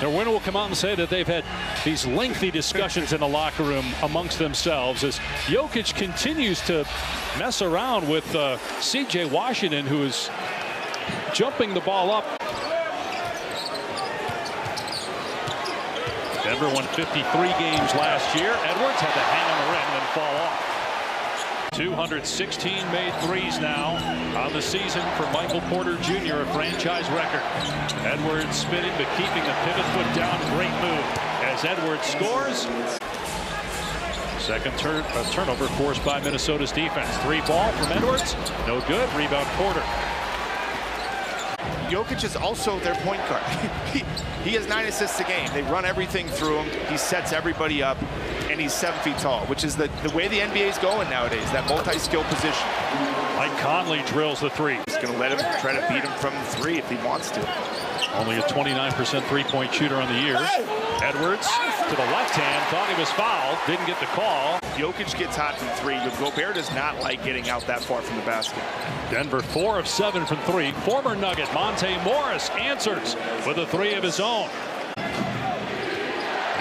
Their winner will come out and say that they've had these lengthy discussions in the locker room amongst themselves as Jokic continues to mess around with C.J. Washington, who is jumping the ball up. Denver won 53 games last year. Edwards had to hang on the rim and then fall off. 216 made threes now on the season for Michael Porter Jr., a franchise record. Edwards spinning but keeping the pivot foot down. Great move as Edwards scores. Second turnover forced by Minnesota's defense. 3-ball from Edwards. No good. Rebound Porter. Jokic is also their point guard. He has 9 assists a game. They run everything through him. He sets everybody up, and he's 7 feet tall, which is the way the NBA is going nowadays, that multi-skill position. Mike Conley drills the three. He's going to let him try to beat him from the three if he wants to. Only a 29% three-point shooter on the year. Edwards to the left hand, thought he was fouled, didn't get the call. Jokic gets hot from three, but Gobert does not like getting out that far from the basket. Denver 4 of 7 from three. Former Nugget Monte Morris answers with a three of his own.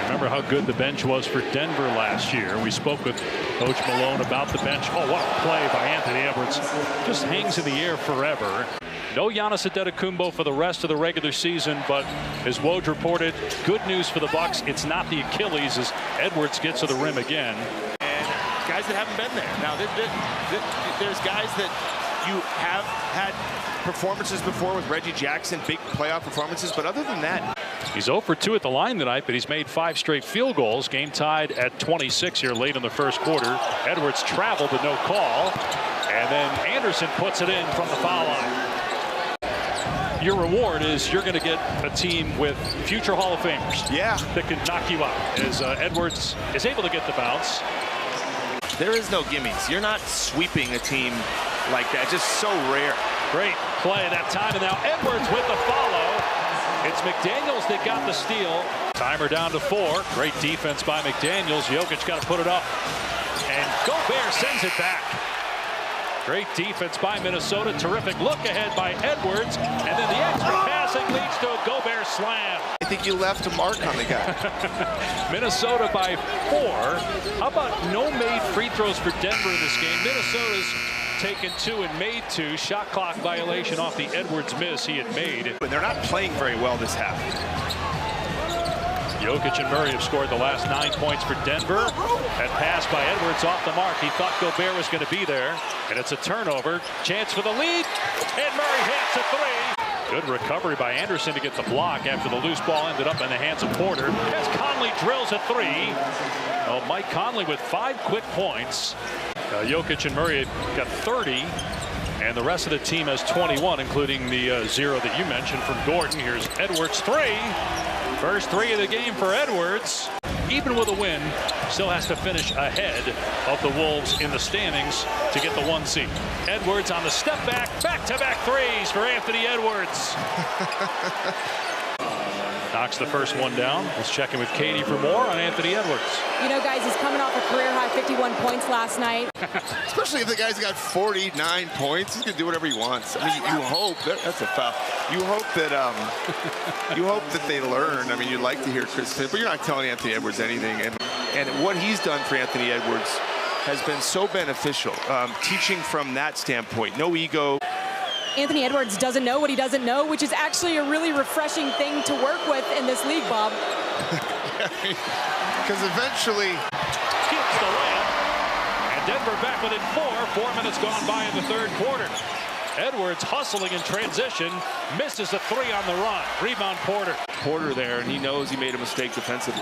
Remember how good the bench was for Denver last year. We spoke with Coach Malone about the bench. Oh, what a play by Anthony Edwards. Just hangs in the air forever. No Giannis Antetokounmpo for the rest of the regular season, but as Woj reported, good news for the Bucks. It's not the Achilles as Edwards gets to the rim again. And guys that haven't been there. Now, there's guys that you have had performances before with Reggie Jackson, big playoff performances, but other than that. He's 0 for 2 at the line tonight, but he's made 5 straight field goals. Game tied at 26 here late in the first quarter. Edwards traveled but no call. And then Anderson puts it in from the foul line. Your reward is you're going to get a team with future Hall of Famers. Yeah. That can knock you out as Edwards is able to get the bounce. There is no gimmies. You're not sweeping a team like that. Just so rare. Great play that time, and now Edwards with the follow. It's McDaniels that got the steal. Timer down to 4. Great defense by McDaniels. Jokic got to put it up. And Gobert sends it back. Great defense by Minnesota. Terrific look ahead by Edwards. And then the extra passing leads to a Gobert slam. I think you left a mark on the guy. Minnesota by 4. How about no made free throws for Denver in this game? Minnesota's taken 2 and made 2. Shot clock violation off the Edwards miss he had made. But they're not playing very well this half. Jokic and Murray have scored the last 9 points for Denver. That pass by Edwards off the mark. He thought Gobert was going to be there. And it's a turnover. Chance for the lead. And Murray hits a 3. Good recovery by Anderson to get the block after the loose ball ended up in the hands of Porter. As Conley drills a 3. Oh, Mike Conley with 5 quick points. Jokic and Murray got 30. And the rest of the team has 21, including the 0 that you mentioned from Gordon. Here's Edwards' 3. First 3 of the game for Edwards. Even with a win, still has to finish ahead of the Wolves in the standings to get the 1 seed. Edwards on the step back, back-to-back threes for Anthony Edwards. Knocks the first one down. Let's check in with Katie for more on Anthony Edwards. You know, guys, he's coming off a career-high 51 points last night. Especially if the guy's got 49 points, he's gonna do whatever he wants. I mean, you hope that's a foul. You hope that they learn. I mean, you'd like to hear Chris, but you're not telling Anthony Edwards anything. And what he's done for Anthony Edwards has been so beneficial. Teaching from that standpoint, no ego. Anthony Edwards doesn't know what he doesn't know, which is actually a really refreshing thing to work with in this league, Bob. Because eventually gets the layup, and Denver back within 4 minutes gone by in the third quarter. Edwards hustling in transition, misses a 3 on the run. Rebound Porter there, and he knows he made a mistake defensively.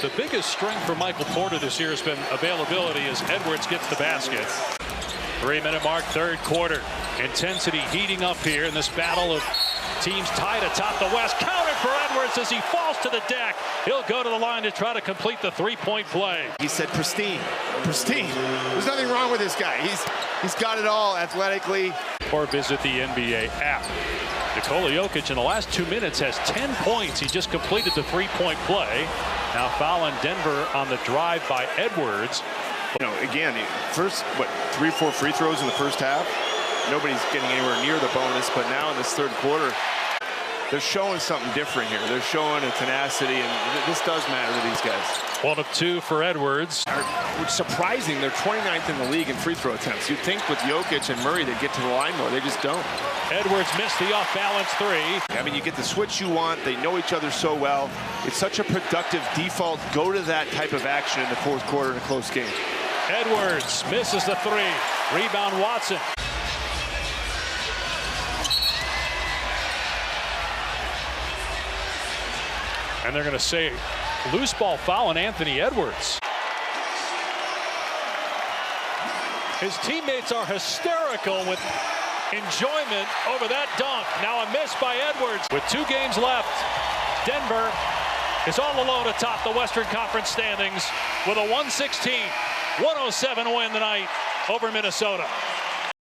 The biggest strength for Michael Porter this year has been availability as Edwards gets the basket. 3-minute mark, third quarter. Intensity heating up here in this battle of teams tied atop the West. Counted for Edwards as he falls to the deck. He'll go to the line to try to complete the 3-point play. He said pristine, pristine. There's nothing wrong with this guy. He's got it all athletically. Or visit the NBA app. Nikola Jokic in the last 2 minutes has 10 points. He just completed the 3-point play. Now foul on Denver on the drive by Edwards. You know, again, first, 3 or 4 free throws in the first half. Nobody's getting anywhere near the bonus, but now in this third quarter, they're showing something different here. They're showing a tenacity, and this does matter to these guys. 1 of 2 for Edwards. It's surprising. They're 29th in the league in free throw attempts. You'd think with Jokic and Murray they'd get to the line more. They just don't. Edwards missed the off-balance 3. I mean, you get the switch you want. They know each other so well. It's such a productive default. Go to that type of action in the fourth quarter in a close game. Edwards misses the 3. Rebound Watson. And they're going to say loose ball foul on Anthony Edwards. His teammates are hysterical with enjoyment over that dunk. Now a miss by Edwards. With 2 games left, Denver is all alone atop the Western Conference standings with a 116-107 win tonight over Minnesota.